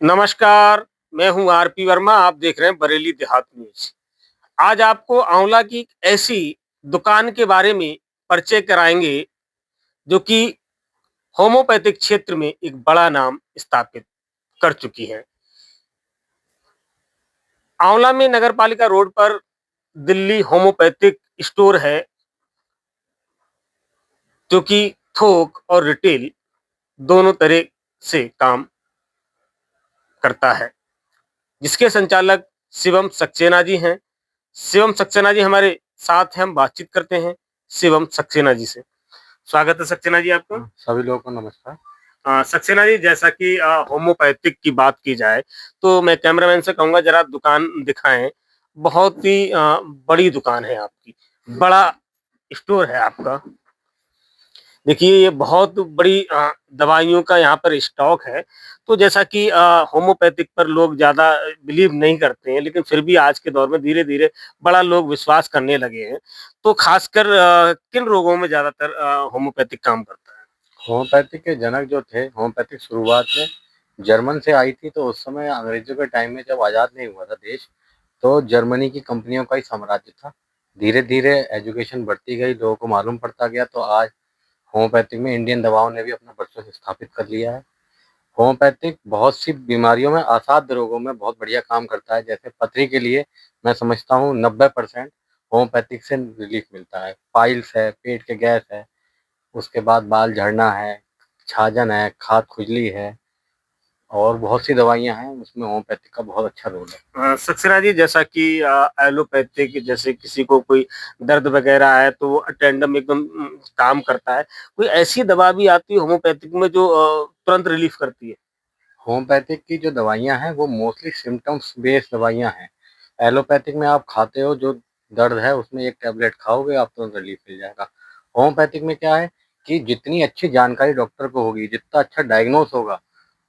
नमस्कार, मैं हूँ आरपी वर्मा, आप देख रहे हैं बरेली देहात न्यूज़। आज आपको आंवला की एक ऐसी दुकान के बारे में परिचय कराएँगे, जो कि होम्योपैथिक क्षेत्र में एक बड़ा नाम स्थापित कर चुकी है। आंवला में नगरपालिका रोड पर दिल्ली होम्योपैथिक स्टोर है, जो कि थोक और रिटेल दोनों तरह से काम करता है, जिसके संचालक शिवम सक्सेना जी हैं। शिवम सक्सेना जी हमारे साथ हैं, हम बातचीत करते हैं शिवम सक्सेना जी से। स्वागत है सक्सेना जी आपका। सभी लोगों को नमस्कार। सक्सेना जी जैसा कि होम्योपैथिक की बात की जाए, तो मैं कैमरामैन से कहूँगा ज़रा दुकान दिखाएँ। बहुत ही बड़ी दुकान है आपकी, बड़ा स्टोर है आपका। देखिए ये बहुत बड़ी दवाइयों का यहाँ पर स्टॉक है। तो जैसा कि होम्योपैथिक पर लोग ज़्यादा बिलीव नहीं करते हैं, लेकिन फिर भी आज के दौर में धीरे-धीरे बड़ा लोग विश्वास करने लगे हैं। तो खासकर किन रोगों में ज़्यादातर होम्योपैथिक काम करता है? होम्योपैथिक के जनक जो थे, होम्योपैथिक शुरुआत में जर्मन से आई थी, तो उस समय अंग्रेज़ों के टाइम में जब आज़ाद नहीं हुआ था देश, तो जर्मनी की कंपनियों का ही साम्राज्य था। धीरे-धीरे एजुकेशन बढ़ती गई, लोगों को मालूम पड़ता गया, तो आज होम्योपैथिक में इंडियन दवाओं ने भी अपना वर्चस्व स्थापित कर लिया है। होम्योपैथिक बहुत सी बीमारियों में, असाध्य रोगों में बहुत बढ़िया काम करता है। जैसे पथरी के लिए मैं समझता हूँ 90% होम्योपैथिक से रिलीफ़ मिलता है। पाइल्स है, पेट के गैस है, उसके बाद बाल झड़ना है, छाजन है, खाज खुजली है और बहुत सी दवाइयाँ हैं, उसमें होम्योपैथिक का बहुत अच्छा रोल है। सक्सेना जी जैसा कि एलोपैथिक जैसे किसी को कोई दर्द वगैरह है तो वो अटेंडम एकदम काम करता है। कोई ऐसी दवा भी आती है होम्योपैथिक में जो तुरंत रिलीफ़ करती है? होम्योपैथिक की जो दवाइयाँ हैं, वो मोस्टली सिम्पटम्स बेस्ड दवाइयाँ हैं। एलोपैथिक में आप खाते हो, जो दर्द है उसमें 1 टैबलेट खाओगे, आप तुरंत रिलीफ मिल जाएगा। होम्योपैथिक में क्या है कि जितनी अच्छी जानकारी डॉक्टर को होगी, जितना अच्छा डायग्नोस होगा,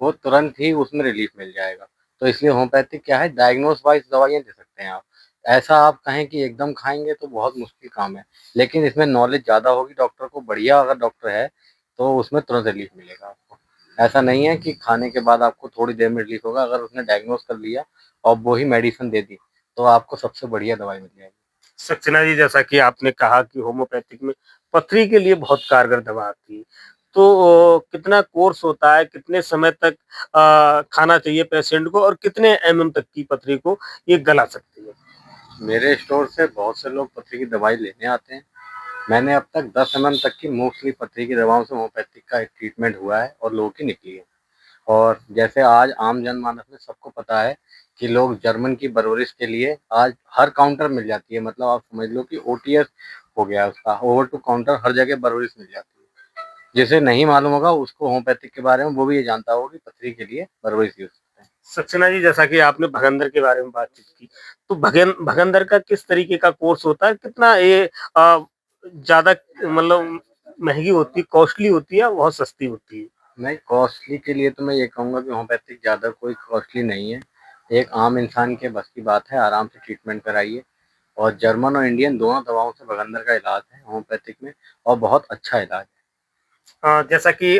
वो तुरंत ही उसमें रिलीफ मिल जाएगा। तो इसलिए होम्योपैथिक क्या है, डायग्नोस वाइज़ दवाइयाँ दे सकते हैं आप। ऐसा आप कहें कि एकदम खाएँगे तो बहुत मुश्किल काम है, लेकिन इसमें नॉलेज ज़्यादा होगी डॉक्टर को, बढ़िया अगर डॉक्टर है, तो उसमें तुरंत रिलीफ मिलेगा आपको। ऐसा नहीं है कि खाने के बाद आपको थोड़ी देर में रिलीफ होगा, अगर उसने डायग्नोस कर लिया और वो ही मेडिसिन दे दी, तो आपको सबसे बढ़िया दवाई मिल जाएगी। सक्सेना जी जैसा कि आपने कहा कि होम्योपैथिक में पथरी के लिए बहुत कारगर दवा आती है। तो कितना कोर्स होता है, कितने समय तक खाना चाहिए पेशेंट को और कितने एमएम तक की पथरी को ये गला सकती है? मेरे स्टोर से बहुत से लोग पथरी की दवाई लेने आते हैं। मैंने अब तक 10 एमएम तक की मोस्टली पथरी की दवाओं से होम्योपैथिक का एक ट्रीटमेंट हुआ है और लोगों की निकली है। और जैसे आज आम जनमानस में सबको पता है कि लोग जर्मन की परवरिश के लिए आज हर काउंटर मिल जाती है, मतलब आप समझ लो कि ओटीएस हो गया है उसका, ओवर टू काउंटर हर जगह परवरिश मिल जाती है। जिसे नहीं मालूम होगा उसको होम्योपैथिक के बारे में, वो भी ये जानता होगा कि पथरी के लिए परवरिश यूज़ करते हैं। सक्सेना जी जैसा कि आपने भगंदर के बारे में बातचीत की, तो भगंदर का किस तरीके का कोर्स होता है? कितना ये ज़्यादा मतलब महँगी होती है, कॉस्टली होती है या बहुत सस्ती होती है? नहीं, कॉस्टली के लिए तो मैं ये कहूँगा कि होम्योपैथिक ज़्यादा कोई कॉस्टली नहीं है। एक आम इंसान के बस की बात है, आराम से ट्रीटमेंट कराइए। और जर्मन और इंडियन दोनों दवाओं से भगंदर का इलाज है होम्योपैथिक में, और बहुत अच्छा इलाज है। जैसा कि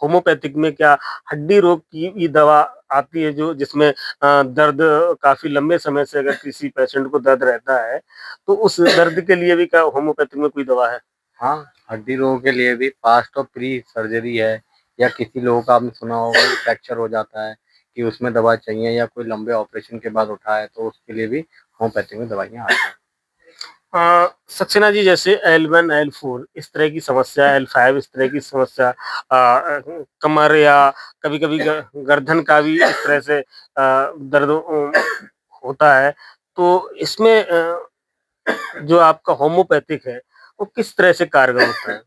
होम्योपैथिक में क्या हड्डी रोग की भी दवा आती है जो जिसमें दर्द काफ़ी लंबे समय से अगर किसी पेशेंट को दर्द रहता है, तो उस दर्द के लिए भी क्या होम्योपैथिक में कोई दवा है? हाँ, हड्डी रोगों के लिए भी पास्ट और प्री सर्जरी है, या किसी लोगों का आपने सुना होगा कि फ्रैक्चर हो जाता है, कि उसमें दवा चाहिए, या कोई लंबे ऑपरेशन के बाद उठा है, तो उसके लिए भी होम्योपैथिक में दवाइयाँ आती हैं। सक्सेना जी जैसे L1, L4 इस तरह की समस्या, L5 इस तरह की समस्या कमर या कभी-कभी गर्दन का भी इस तरह से दर्द होता है। तो इसमें जो आपका होम्योपैथिक है, वो किस तरह से कारगर होता है?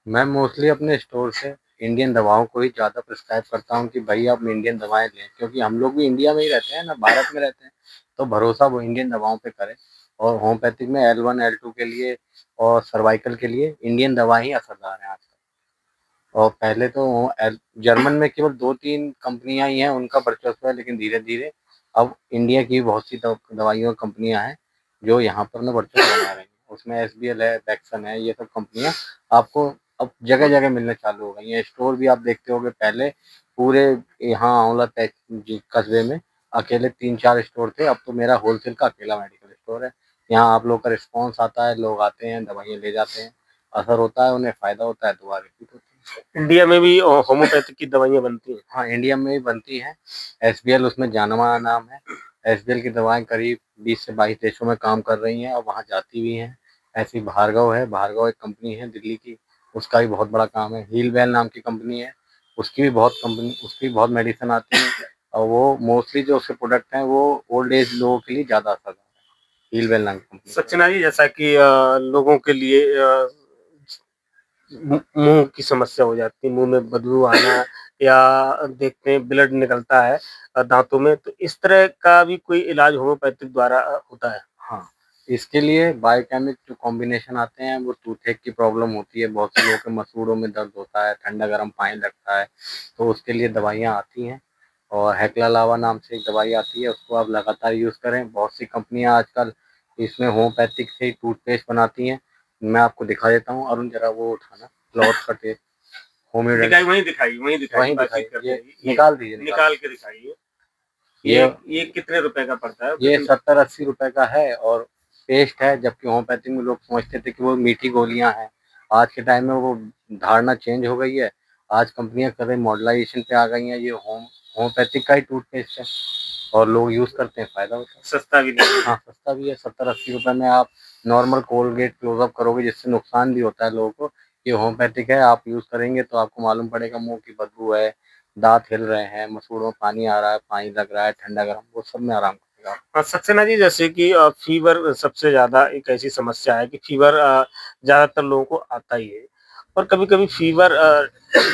मैं मोस्टली अपने स्टोर से इंडियन दवाओं को ही ज़्यादा प्रिस्क्राइब करता हूँ कि भाई आप इंडियन दवाएँ लें, क्योंकि हम लोग भी इंडिया में ही रहते हैं ना, भारत में रहते हैं, तो भरोसा वो इंडियन दवाओं पे करें। और होम्योपैथिक में L1, L2 के लिए और सर्वाइकल के लिए इंडियन दवा ही असरदार है आजकल। और पहले तो एल जर्मन में केवल 2-3 कंपनियाँ ही हैं, उनका वर्चस्व है, लेकिन धीरे-धीरे अब इंडिया की बहुत सी दवाइयों कंपनियाँ हैं, जो यहाँ पर अपना वर्चस्व बना रही हैं। उसमें एसबीएल है, बेक्सन है, ये सब कंपनियाँ आपको अब जगह-जगह मिलना चालू हो गई हैं। स्टोर भी आप देखते होंगे, पहले पूरे यहाँ आंवला तक कस्बे में अकेले 3-4 स्टोर थे, अब तो मेरा होलसेल का अकेला मेडिकल स्टोर है। यहाँ आप लोग का रिस्पॉन्स आता है, लोग आते हैं, दवाइयाँ ले जाते हैं, असर होता है, उन्हें फ़ायदा होता है, दुआ रिपीट होती है। इंडिया में भी होम्योपैथिक की दवाइयाँ बनती हैं? हाँ, इंडिया में भी बनती हैं, एसबीएल उसमें जाना-माना नाम है। एसबीएल की दवाएँ करीब 20 से 22 देशों में काम कर रही हैं और वहाँ जाती भी हैं। ऐसी भार्गव है, भार्गव एक कंपनी है दिल्ली की, उसका भी बहुत बड़ा काम है। हीलवेल नाम की कंपनी है, उसकी भी बहुत मेडिसिन आती हैं और वो मोस्टली जो उसके प्रोडक्ट हैं वो ओल्ड एज लोगों के लिए ज़्यादा असरदार है, हीलवेल नाम की कंपनी। सक्सेना जी, जैसा कि लोगों के लिए मुंह की समस्या हो जाती है, मुंह में बदबू आना या देखते हैं ब्लड निकलता है दांतों में, तो इस तरह का भी कोई इलाज होम्योपैथिक द्वारा होता है? हाँ, इसके लिए बायोकेमिक जो कॉम्बिनेशन आते हैं वो टूथएक की प्रॉब्लम होती है, बहुत से लोगों के मसूड़ों में दर्द होता है, ठंडा-गर्म पानी लगता है, तो उसके लिए दवाइयाँ आती हैं और हेक्ला लावा नाम से एक दवाई आती है, उसको आप लगातार यूज़ करें। बहुत सी कंपनियाँ आजकल इसमें होम्योपैथिक से ही टूथपेस्ट बनाती हैं। मैं आपको दिखा देता हूँ, अरुण ज़रा वो उठाना क्लॉथ का टेप होम्योडेंट वहीं दिखाइए, वहीं बातचीत दिखाइए, करते ये रहिए। निकाल दीजिए, निकाल के दिखाइए। ये ये कितने रुपए का पड़ता है और ये कितने? 70-80 रुपए का है और पेस्ट है, जबकि होम्योपैथी में लोग समझते थे कि वो मीठी गोलियां हैं। आज के टाइम में वो धारणा चेंज हो गई है। आज कंपनियां कर रही मॉडर्नाइजेशन पे आ गई हैं। ये होम्योपैथिक का ही टूथपेस्ट है और लोग यूज करते हैं, फायदा होता है। सस्ता भी नहीं है। हाँ, सस्ता भी है। 70-80 रुपए में आप नॉर्मल कोलगेट क्लोजअप करोगे, जिससे नुकसान भी होता है लोगों को। ये होम्योपैथिक है, आप यूज करेंगे तो आपको मालूम पड़ेगा मुंह की बदबू है, दांत हिल रहे हैं, मसूड़ों में पानी आ रहा है, पानी लग रहा है, ठंडा गर्म, वो सब में आराम करेगा। सक्सेना जी, जैसे कि फीवर सबसे ज़्यादा एक ऐसी समस्या है कि फीवर ज़्यादातर लोगों को आता ही है और कभी-कभी फीवर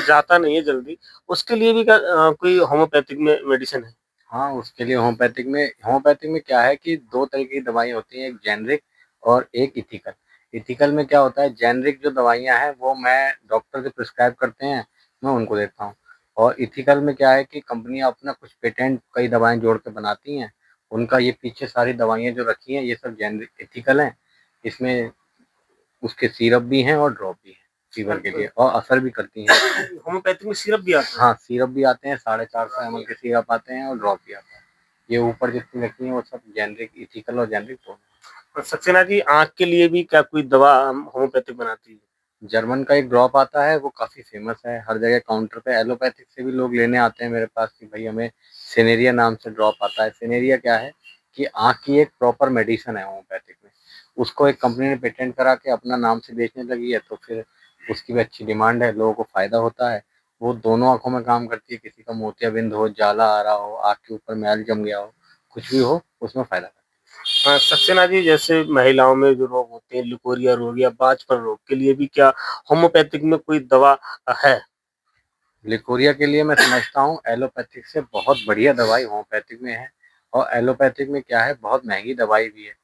जाता नहीं है जल्दी, उसके लिए भी क्या कोई होम्योपैथिक में मेडिसिन है? हाँ, उसके लिए होम्योपैथिक में क्या है कि 2 तरह की दवाई होती हैं, एक जेनेरिक और एक इथिकल। इथिकल में क्या होता है, जेनेरिक जो दवाइयाँ हैं वो मैं डॉक्टर जो प्रिस्क्राइब करते हैं, मैं उनको देता हूँ। और इथिकल में क्या है कि कंपनियाँ अपना कुछ पेटेंट कई दवाएँ जोड़ के बनाती हैं, उनका ये पीछे सारी दवाइयाँ जो रखी हैं, ये सब जेनेरिक इथिकल हैं। इसमें उसके सिरप भी हैं और ड्रॉप भी हैं, फीवर के लिए, और असर भी करती हैं। होम्योपैथिक में सिरप भी आता है? हाँ, सिरप भी आते हैं, 450 ml के सिरप आते हैं और ड्रॉप भी आता है। ये ऊपर जितनी रखी हैं वो सब जेनेरिक, इथिकल और जेनेरिक दोनों हैं। और सक्सेना जी, आँख के लिए भी क्या कोई दवा होम्योपैथिक बनाती है? जर्मन का एक ड्रॉप आता है, वो काफ़ी फ़ेमस है, हर जगह काउंटर पे एलोपैथिक से भी लोग लेने आते हैं मेरे पास कि भई हमें सिनेरिया नाम से ड्रॉप आता है। सिनेरिया क्या है कि आँख की एक प्रॉपर मेडिसिन है होम्योपैथिक में। उसको एक कंपनी ने पेटेंट करा के अपना नाम से बेचने लगी है, तो फिर उसकी भी अच्छी डिमांड है, लोगों को फ़ायदा होता है। वो दोनों आँखों में काम करती है, किसी का मोतियाबिंद हो, जाला आ रहा हो, आँख के ऊपर मैल जम गया हो, कुछ भी हो, उसमें फ़ायदा करती सक्सेना जी, जैसे महिलाओं में जो रोग होते हैं, लिकोरिया रोग या बाजपन रोग के लिए भी क्या होम्योपैथिक में कोई दवा है? है। लिकोरिया के लिए मैं समझता हूँ एलोपैथिक से बहुत बढ़िया दवाई होम्योपैथिक में है, और एलोपैथिक में क्या है, बहुत महँगी दवाई भी है।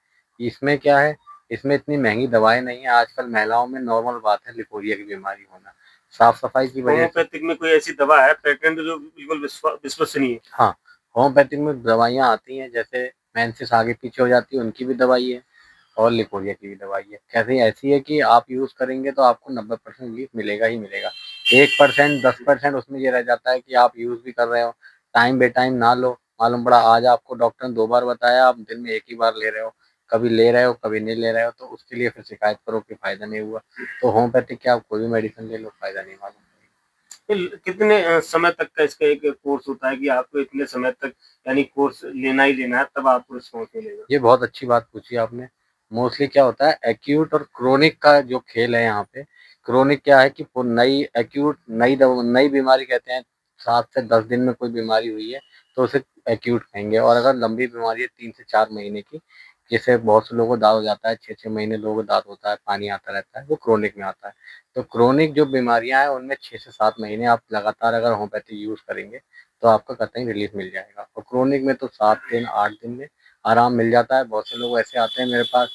इसमें क्या है, इसमें इतनी महँगी दवाई नहीं है, आजकल महिलाओं में नॉर्मल बात है लिकोरिया की बीमारी होना। साफ-सफाई की वजह से। होम्योपैथिक में कोई ऐसी दवा है पेटेंट जो बिल्कुल विश्वसनीय है? हाँ, होम्योपैथिक में दवाइयाँ आती हैं, जैसे मेंसेस आगे-पीछे हो जाती है, उनकी भी दवाई है और लिकोरिया की भी दवाई है। कैसे ऐसी है कि आप यूज़ करेंगे तो आपको 90% रिलीफ़ मिलेगा ही मिलेगा। 1% 10% उसमें ये रह जाता है कि आप यूज़ भी कर रहे हो, टाइम बे टाइम ना लो, मालूम पड़ा आज आपको डॉक्टर ने 2 बार बताया, आप दिन में 1 ही बार ले रहे हो, कभी ले रहे हो, कभी नहीं ले रहे हो, तो उसके लिए फिर शिकायत करो कि फ़ायदा नहीं हुआ। तो होम्योपैथिक क्या, आप कोई भी मेडिसिन ले लो, फ़ायदा नहीं मालूम पड़ेगा। कितने समय तक का इसका एक कोर्स होता है कि आपको इतने समय तक यानी कोर्स लेना ही लेना है तब आपको रिस्पॉन्स मिलेगा? ये बहुत अच्छी बात पूछी आपने। मोस्टली क्या होता है, एक्यूट और क्रोनिक का जो खेल है यहाँ पे। क्रोनिक क्या है कि वो नई एक्यूट नई बीमारी कहते हैं, 7 से 10 दिन में कोई बीमारी हुई है तो उसे एक्यूट कहेंगे, और अगर लंबी बीमारी है 3 से 4 महीने की, जैसे बहुत से लोगों को दाँत हो जाता है, 6-6 महीने लोगों को दाँत होता है, पानी आता रहता है, वो क्रोनिक में आता है। तो क्रोनिक जो बीमारियाँ हैं उनमें 6 से 7 महीने आप लगातार अगर होम्योपैथी यूज़ करेंगे तो आपका कतई रिलीफ़ मिल जाएगा, और क्रोनिक में तो 7 दिन 8 दिन में आराम मिल जाता है। बहुत से लोग ऐसे आते हैं मेरे पास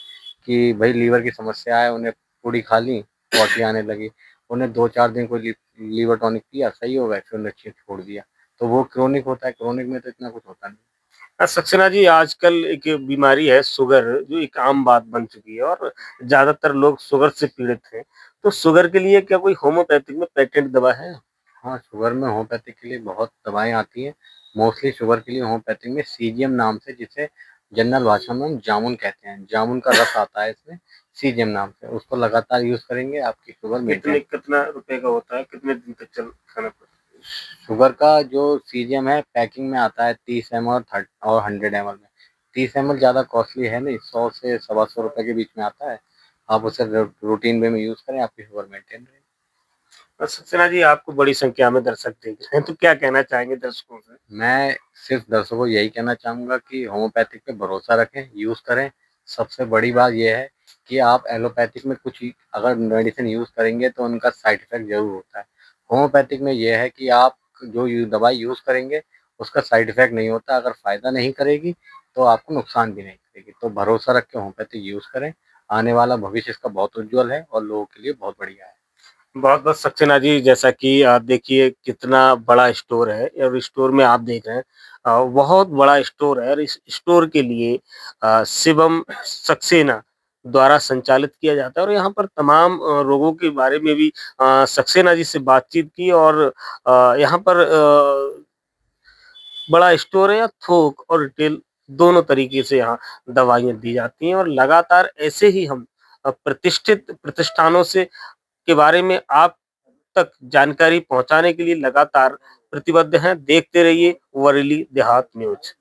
कि भई लीवर की समस्या है, उन्हें पूड़ी खा ली, पॉटी आने लगी। उन्हें 2-4 दिन कोई लीवर टॉनिक पिया, सही हो गए, फिर उन्हें छोड़ दिया। तो वो क्रोनिक होता है, क्रोनिक में तो इतना कुछ होता नहीं। सक्सेना जी, आजकल एक बीमारी है शुगर जो एक आम बात बन चुकी है और ज़्यादातर लोग शुगर से पीड़ित हैं। तो शुगर के लिए क्या कोई होम्योपैथिक में पेटेंट दवा है? हाँ, शुगर में होम्योपैथिक के लिए बहुत दवाएँ आती हैं। मोस्टली शुगर के लिए होम्योपैथिक में सीजियम नाम से, जिसे जनरल भाषा में हम जामुन कहते हैं। जामुन का रस आता है इसमें सीजियम नाम से। उसको लगातार यूज़ करेंगे, आपकी शुगर कितने मेंटेन। कितना रुपए का होता है? कितने दिन तक चल खाना पड़ता शुगर का जो सीजियम है पैकिंग में आता है 30 ml और 100 ml में। 30 ml ज़्यादा कॉस्टली है नहीं, 100 से सवा सौ रुपए के बीच में आता है। आप उसे रूटीन वे में यूज़ करें, आपकी शुगर मेंटेन रहेगी। है? सक्सेना जी, आपको बड़ी संख्या में दर्शक देख रहे हैं, तो क्या कहना चाहेंगे दर्शकों से? मैं सिर्फ दर्शकों को यही कहना चाहूँगा कि होम्योपैथिक पे भरोसा रखें, यूज़ करें। सबसे बड़ी बात ये है कि आप एलोपैथिक में कुछ अगर मेडिसिन यूज़ करेंगे तो उनका साइड इफ़ेक्ट ज़रूर होता है। होम्योपैथिक में ये है कि आप जो दवाई यूज़ करेंगे उसका साइड इफ़ेक्ट नहीं होता। अगर फ़ायदा नहीं करेगी तो आपको नुकसान भी नहीं करेगी। तो भरोसा रख के होम्योपैथिक यूज़ करें। आने वाला भविष्य इसका बहुत उज्ज्वल है और लोगों के लिए बहुत बढ़िया है। बहुत-बहुत सक्सेना जी, जैसा कि आप देखिए कितना बड़ा स्टोर है और स्टोर में आप देख रहे हैं बहुत बड़ा स्टोर है और इस स्टोर के लिए शिवम सक्सेना द्वारा संचालित किया जाता है और यहाँ पर तमाम रोगों के बारे में भी सक्सेना जी से बातचीत की और यहाँ पर बड़ा स्टोर है या थोक और रिटेल दोनों तरीके से यहाँ दवाइयाँ दी जाती हैं और लगातार ऐसे ही हम प्रतिष्ठित प्रतिष्ठानों से के बारे में आप तक जानकारी पहुँचाने के लिए लगातार प्रतिबद्ध हैं। देखते रहिए वरीली देहात न्यूज़।